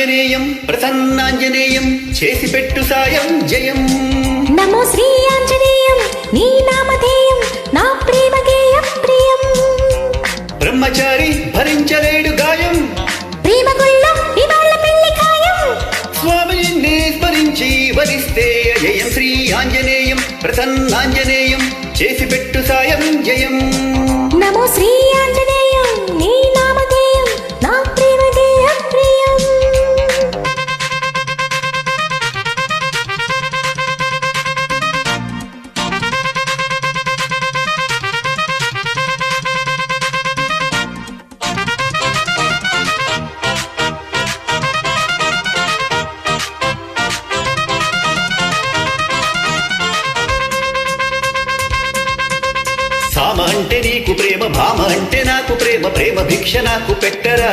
ఆంజనేయం ప్రసన్నాంజనేయం చేసి పెట్టు సాయం జయం. నమో శ్రీ ఆంజనేయం నీ నామధేయం నా ప్రేమ గేయం ప్రియం. బ్రహ్మచారి భరించలేడు గాయం ప్రేమ గుళ్ళం ఇవాళ పెళ్లి ఖాయం. స్వామిని స్మరించి వరిస్తే జయం. శ్రీ ఆంజనేయం ప్రసన్నాంజనేయం చేసి పెట్టు సాయం జయం. నమో శ్రీ ఆంజనేయం నీ నామధేయం నా ప్రేమ గేయం ప్రియం. సామ అంటే నీకు ప్రేమ, భామ అంటే నాకు ప్రేమ, ప్రేమ భిక్ష నాకు పెట్టరా.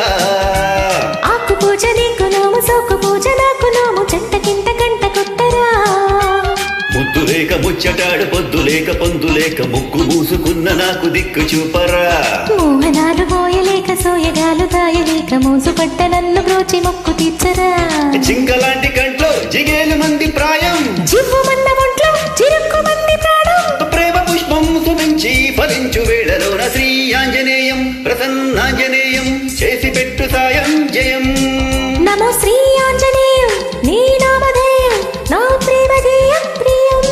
ఆకు పూజ నీకు నోము, సోకు పూజ నాకు నోము, చెట్ట కింద గంట కొట్టరా. ముద్దు లేక ముచ్చటాడు, పొద్దు లేక పొందు లేక ముక్కు మూసుకున్న నాకు దిక్కు చూపరా. మోహనాలు మోయలేక సోయగాలు దాయలేక మోసు పట్ట నన్ను బ్రోచి మొక్కు తీర్చరా. జింకలాంటి కంట్లో జిగేలు మంది ప్రాయం, జివ్వు మన్న ఒంట్లో చిరుక్కు మంది ప్రాణం. ప్రేమ పుష్పం సుమించి ఫలించు వేళలోన శ్రీ ఆంజనేయం ప్రసన్నాంజనేయం చేసి పెట్టు సాయం జయం. నమో శ్రీ ఆంజనేయం నీ నామధేయం నా ప్రేమ గేయం ప్రియం.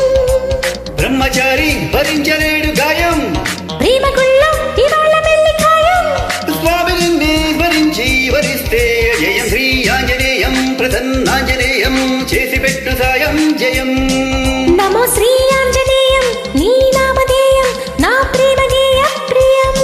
బ్రహ్మచారి భరించలేడు గాయం ప్రేమ గుళ్ళం ఇవాళ పెళ్లి ఖాయం. స్వామిని స్మరించి వరిస్తే జయం. శ్రీ ఆంజనేయం ప్రసన్నాంజనేయం చేసి పెట్టు సాయం జయం. నమో శ్రీ ఆంజనేయం నీ నామధేయం నా ప్రేమ గేయం ప్రియం.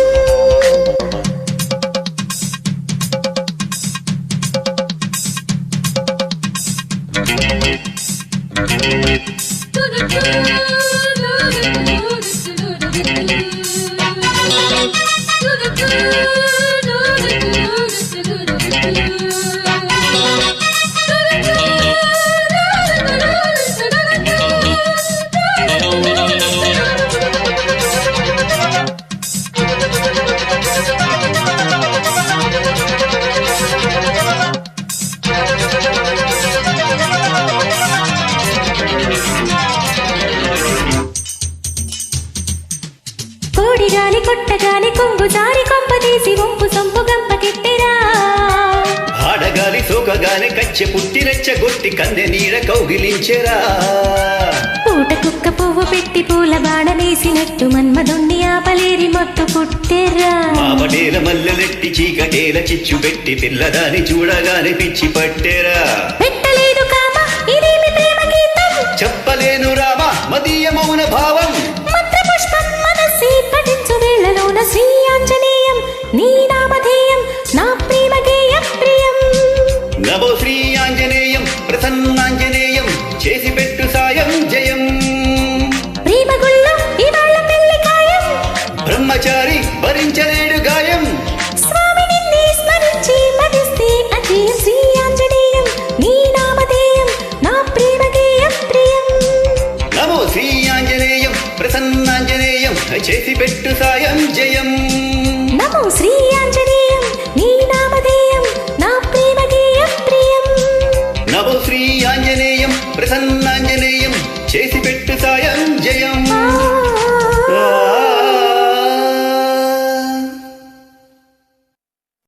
కోడిగాలి కొట్టగాలి కొంగు జారి కొంప తీసి వంపు సొంపు గంప కెట్టెరా. ఆడగాలి సోకగానే కచ్చె పుట్టి రెచ్చగొట్టి కన్నె నీడ కౌగిలించెరా. పూట కుక్క పువ్వు పెట్టి పూల బాణనేసినట్టు మన్మధుణ్ణి ఆపలేరి మొత్తు పుట్టెరా. ఆవడేల మల్లెలెట్టి చీకటేల చిచ్చు పెట్టి పిల్లదాని చూడగానే పిచ్చి పట్టెరా. పెట్టలేదు కామ ఇదేమి ప్రేమ గీతం, చెప్పలేను రామా మదీయ మౌన భావం. మంత్ర పుష్పం మనసి పఠించు వేళలోన శ్రీ ఆంజనేయం నీ నామధేయం నా ప్రేమ గేయం ప్రియం. నమో శ్రీ ఆంజనేయం ప్రసన్నాంజనేయం చేసి పెట్టు సాయం జయం. ప్రేమ గుళ్ళం ఇవాళ పెళ్లి ఖాయం. బ్రహ్మచారి భరించలేడు గాయం స్వామిని స్మరించి మదిస్తే అజేయం. శ్రీ ఆంజనేయం నీ నామధేయం నా ప్రేమ గేయం ప్రియం. నమో శ్రీ ఆంజనేయం ప్రసన్నాంజనేయం చేసి పెట్టు సాయం జయం. నమో శ్రీ